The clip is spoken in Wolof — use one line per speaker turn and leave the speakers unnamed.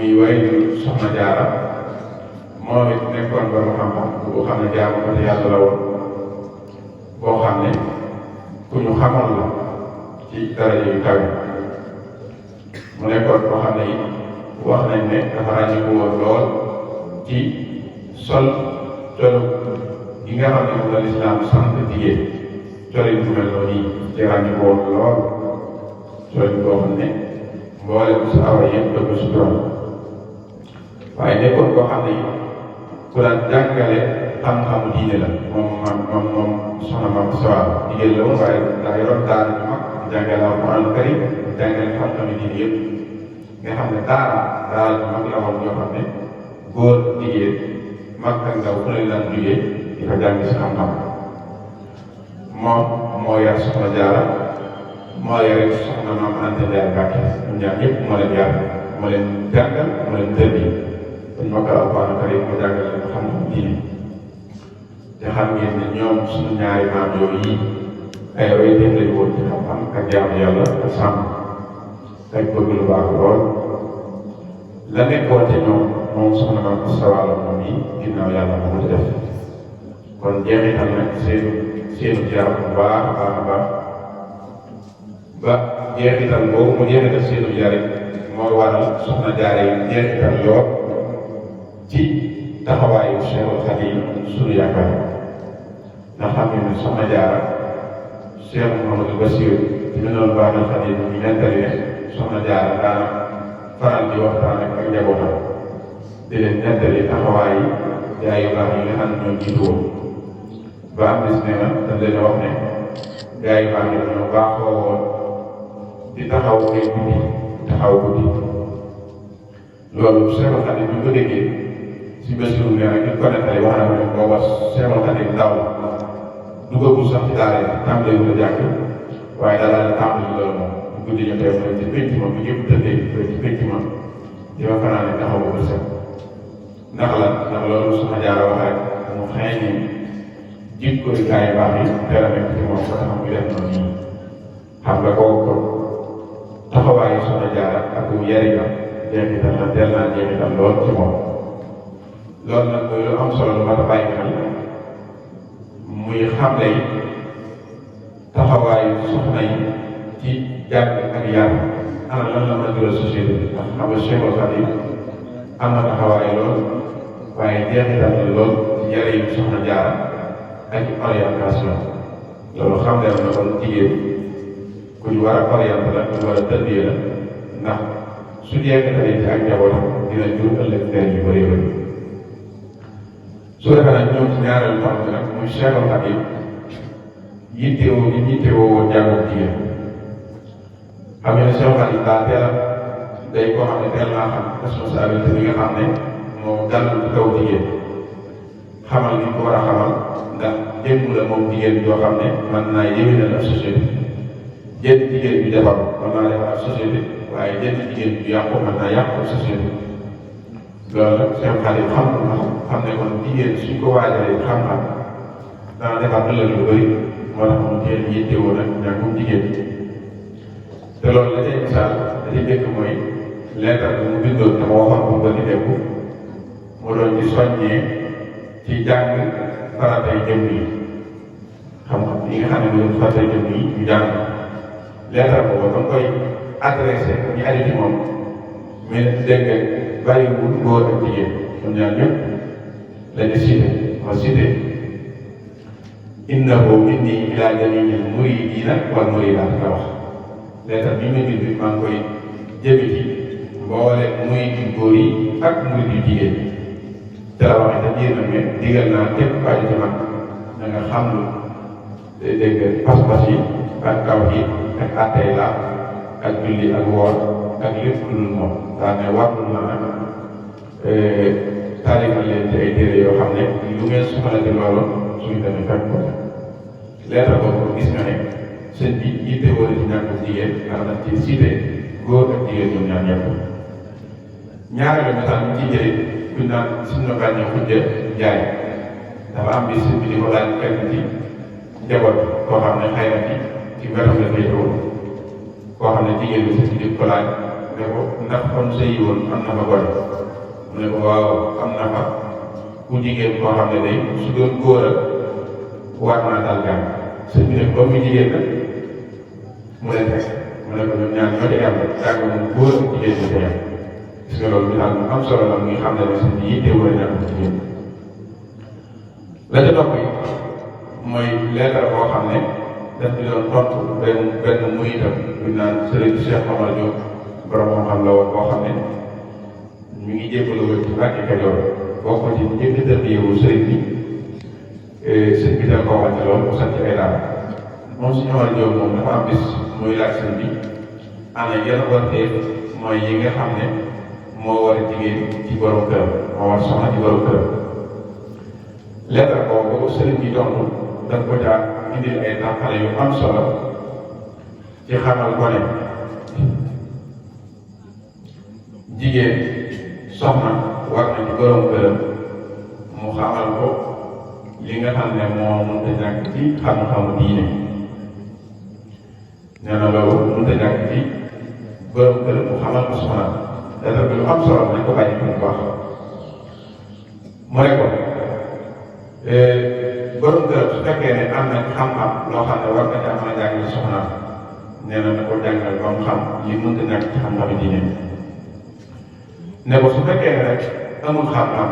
muy waajur soxna Jaara moom it nekkoon borom xam-xam bu xam ne jaamu ko yàlla la woon boo xam ne ku ñu xamoon la ci daraja yu kawe mu nekkoon boo xam ne it wax nañ ne dafa ràññiku woon lool ci sol colu gi nga xam ne moom la lislaam sant jigéen colin bu mel noonu yi ci ràññiku woon lool colin boo xam ne mboolem sa awa yëpp da ko sutural waaye nekkoon boo xam ne it ku daan jàngale xam-xamu diine la moom soxna Maam Sawa jigéen la woon waaye daa yoroon daara ju mag jàngale Alxuraan karim jàngale xam-xamu diine yëpp nga xam ne daara ju mag la woon yoo xam ne góor jigéen mag ak ndaw fu ne daan jugee di fa jàng si xam-xam moom moo yar soxna Jaara moo yar soxna Maam Anta Njaay Mbàkke ñoom ñaar ñëpp moo leen yar moo leen jàngal moo leen tërbi dañ mokkal Alxuraan karim mu jàngal leen xam-xam diine te xam ngeen ne ñoom suñu ñaari maam yooyu yi ay royteef lañu woon ci xam-xam ak jaamu yàlla ak sàmm ak bëgg lu baax lool la nekkoon te ñoom moom soxna Maam Sawa la moom yi ginnaaw yàlla moo ko def kon jeexital nag seenu jaar bu baax a baax a baax ba jeexital boobu mu jeexital seenu jaar moo waral soxna Jaara yi jeexital lool ci taxawaayu Cheikhul Khadim sunu yaakaar ndax xam ngeen ne soxna Jaara Cheikh Mouhamadou Bassirou ci Minanul Baaxil Xadim ñu nettali ne soxna Jaara daana faral di waxtaan ak njabootam di leen nettali taxawaayu gaa yu baax yi nga xam ne ñoo jiitu woon ba am bis ne na dañ leen wax ne gaa yu baax yi ñoo baaxoo woon di taxaw ay guddi loolu Cheikhul Khadim bi ko déggee si Bassirou nee na ñu ko nettali wax na ko ne booba Cheikhul Khadim ndaw la duggagul sax ci daara yi tàmbalee wut a jàng waaye daal la tàmbali loolu moom guddi ñu teew ci pénc ma bu ñëpp tëddee ci pénc ma di ma fanaan ne taxaw ba set ndax loolu Soxna Jaara wax rek mu xëy ni jikko yu gaa yu baax yi teel a nekk ci moom ba tax muy def noonu nii xam nga kooku ko taxawaayu Soxna Jaara ak yarinam jeexital na teel naa jeexital lool ci moom loolu nag mooy lu am solo lu mat a bàyyi xel muy xamle yi taxawaayu soxna yi ci jàng ak yar ana lan la mën a jural société bi ndax xam nga Cheikhul Khadim am na taxawaay lool waaye jeexital na lool ci yare yi Soxna Jaara ak ci orientation loolu xam ne na kon jigéen ku ñu war a orienté la ku ñu war a tëddee la ndax su jeexitalee ci ak njabootam dina jur ëllëg njëriñ yu bëree bëri su defee nag ñoom ci ñaareelu tomb bi nag muy Cheikhul Khadim yittewoo woon jàngu jigéen xam nga ne Cheikhul Khadim daa teel a day koo xam ne teel naa xam responsabilité bi nga xam ne moo gàll ci kaw jigéen xamal ni ko war a xamal ndax jëmm la moom jigéen joo xam ne mën naa yéwénal ab société jënd jigéen bi defar mën naa defar ab société waaye jënd jigéen bi yàqu mën naa yàqu ab société loolu nag Cheikhul Khadim xam ne kon jigéen suñ ko waajalee xam-xam dana defar ëllëg lu bëri moo tax mu teel yittewoo nag ñàkkum jigéen te loolu la cay misaal da ci njëkk mooy leetar bi mu bindoon te ma waxoon ko ba di dégg mu doon ci soññee ci jàng faratay jëm yi xam-xam yi nga xam ne mooy faratay jëm yi ñu jàng leetar boobu ba koy adressé ñu aju ci moom mais dégg nga bàyyiwul góor ak jigéen ñoom ñaar ñëpp la ñu cité ma cité innahu minni ila jamiil muridina wal muridaat la wax leetar bi ma bind maa ngi koy jëme ci mboole murid yu góor yi ak murid yu jigéen ñi te la waxee te biir nag ne digal naa képp aju ci man na nga xam lu dégg nga pas-pas yi ak tawhiid ak àttey la ak julli ak woor ak lépp lu dul moom daa ne warul na nag taalifal leen ci ay téere yoo xam ne lu ngeen soxla ci loolu suñu demee fekk ko leetar boobu gis nga ne sëñ bi yitte wala ci ñàkk jigéen ndax nag ci cité góor ak jigéen ñoom ñaar ñëpp ñaareelu misaal ñu ciy jëlee kuñ naan suñu bàññe xujja jaay dafa am bis bi di ko laaj kenn ci njaboot koo xam ne xëy na ci wetam la féetewoo koo xam ne jigéen bi sëñ bi di ko laaj ne ko ndax kon sëyi woon am na fa gone mu ne ko waaw am na fa ku jigéen koo xam ne day su doon góor a war naa daal jàng sëñ bi ne ko mu jigéen nag mu leen fekk mu ne ko ñoom ñaar ñoo ci am jàng moom góor ak jigéen ñi ca yam gis nga loolu misaal mu am solo la muy xam ne ne sëñ bi yitte war a ñàkk jigéen la ca topp yi mooy leetar boo xam ne daf di doon tontu benn muritam bu naan Sëriñ Cheikh Omar Diop borom xam-xam la woon boo xam ne mi ngi jébbalu woon ci Mbàkke Kajoor boo ko ci njëkk tërbiyewu sëriñ bi sëñ bi da koo wàcce lool mu sant ay daal moom suñu Omar Diop moom dafa am bis muy laaj sëñ bi ana yan warteef mooy yi nga xam ne moo war a jigéen ci borom kër moo war soxna ci borom kër leetar boobu sëriñ bi tontu daf ko caa indil ay tàqale yu am solo ci xamal ko ne jigéen soxna war na ci borom këram mu xamal ko li nga xam ne moo mënta ñàkk ci xam-xamu diine nee na loolu mënta ñàkk ci borom këram mu xamal ko soxna dafa bi lu am solo nañ ko bàyyi bu baax mu ne ko borom këram su fekkee ne am na xam-xam loo xam ne war na caa mën a jàngale soxna nee na ko jàngal ba mu xam li mënta ñàkk ci xam-xamu diine ne ko su fekkee ne rek amul xam-xam